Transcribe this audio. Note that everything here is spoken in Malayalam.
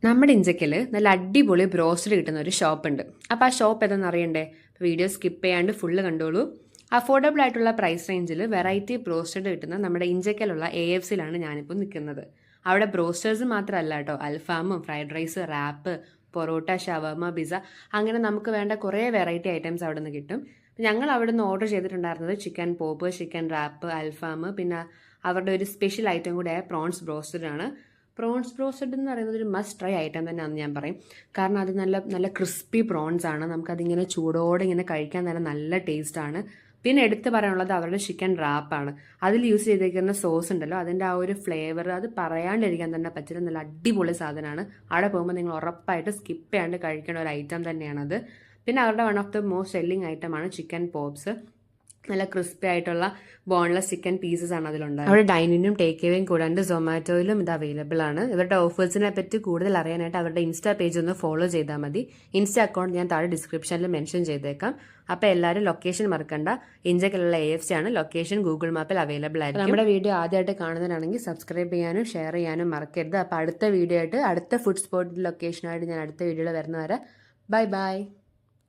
നമ്മുടെ ഇഞ്ചക്കൽ നല്ല അടിപൊളി ബ്രോസ്റ്റഡ് കിട്ടുന്ന ഒരു ഷോപ്പുണ്ട്. അപ്പോൾ ആ ഷോപ്പ് ഏതെന്ന് അറിയണ്ടേ? വീഡിയോ സ്കിപ്പ് ചെയ്യാണ്ട് ഫുള്ള് കണ്ടോളൂ. അഫോർഡബിൾ ആയിട്ടുള്ള പ്രൈസ് റേഞ്ചിൽ വെറൈറ്റി ബ്രോസ്റ്റഡ് കിട്ടുന്ന നമ്മുടെ ഇഞ്ചക്കലുള്ള AFCയിലാണ് ഞാനിപ്പോൾ നിൽക്കുന്നത്. അവിടെ ബ്രോസ്റ്റേഴ്സ് മാത്രമല്ല കേട്ടോ, അൽഫാമും ഫ്രൈഡ് റൈസ്, റാപ്പ്, പൊറോട്ട, ഷവർമ, പിസ്സ, അങ്ങനെ നമുക്ക് വേണ്ട കുറേ വെറൈറ്റി ഐറ്റംസ് അവിടെ നിന്ന് കിട്ടും. ഞങ്ങൾ അവിടെ നിന്ന് ഓർഡർ ചെയ്തിട്ടുണ്ടായിരുന്നത് ചിക്കൻ പോപ്പ്, ചിക്കൻ റാപ്പ്, അൽഫാം, പിന്നെ അവരുടെ ഒരു സ്പെഷ്യൽ ഐറ്റം കൂടെയായ പ്രോൺസ് ബ്രോസ്റ്റഡ് ആണ്. പ്രോൺസ് ബ്രോസ്റ്റഡ് എന്ന് പറയുന്നത് ഒരു മസ്റ്റ് ട്രൈ ഐറ്റം തന്നെയാണെന്ന് ഞാൻ പറയും. കാരണം അത് നല്ല നല്ല ക്രിസ്പി പ്രോൺസ് ആണ്. നമുക്കതിങ്ങനെ ചൂടോടെ ഇങ്ങനെ കഴിക്കാൻ തന്നെ നല്ല ടേസ്റ്റാണ്. പിന്നെ എടുത്ത് പറയാനുള്ളത് അവരുടെ ചിക്കൻ റാപ്പാണ്. അതിൽ യൂസ് ചെയ്തേക്കുന്ന സോസ് ഉണ്ടല്ലോ, അതിൻ്റെ ആ ഒരു ഫ്ലേവർ അത് പറയാണ്ടിരിക്കാൻ തന്നെ പറ്റില്ല. നല്ല അടിപൊളി സാധനമാണ്. അവിടെ പോകുമ്പോൾ നിങ്ങൾ ഉറപ്പായിട്ട് സ്കിപ്പ് ചെയ്യാണ്ട് കഴിക്കേണ്ട ഒരു ഐറ്റം തന്നെയാണത്. പിന്നെ അവരുടെ one of the most selling ഐറ്റമാണ് ചിക്കൻ പോപ്സ്. നല്ല ക്രിസ്പി ആയിട്ടുള്ള ബോൺലെസ് ചിക്കൻ പീസസ് ആണ് അതിലുണ്ട്. അവിടെ ഡൈനിനും ടേക്ക് അവേയും കൂടാണ്ട് സൊമാറ്റോയിലും ഇത് അവൈലബിൾ ആണ്. ഇവരുടെ ഓഫേഴ്സിനെ പറ്റി കൂടുതൽ അറിയാനായിട്ട് അവരുടെ ഇൻസ്റ്റാ പേജ് ഒന്ന് ഫോളോ ചെയ്താൽ മതി. ഇൻസ്റ്റാ അക്കൗണ്ട് ഞാൻ താഴെ ഡിസ്ക്രിപ്ഷനിൽ മെൻഷൻ ചെയ്തേക്കാം. അപ്പോൾ എല്ലാവരും ലൊക്കേഷൻ മറക്കണ്ട. ഇഞ്ചക്കലുള്ള AFC ആണ് ലൊക്കേഷൻ. ഗൂഗിൾ മാപ്പിൽ അവൈലബിൾ ആയിരിക്കും. നമ്മുടെ വീഡിയോ ആദ്യമായിട്ട് കാണുന്നതിനാണെങ്കിൽ സബ്സ്ക്രൈബ് ചെയ്യാനും ഷെയർ ചെയ്യാനും മറക്കരുത്. അപ്പോൾ അടുത്ത വീഡിയോ ആയിട്ട്, അടുത്ത ഫുഡ് സ്പോട്ട് ലൊക്കേഷനായിട്ട് ഞാൻ അടുത്ത വീഡിയോയിൽ വരുന്നവരെ ബൈ ബൈ.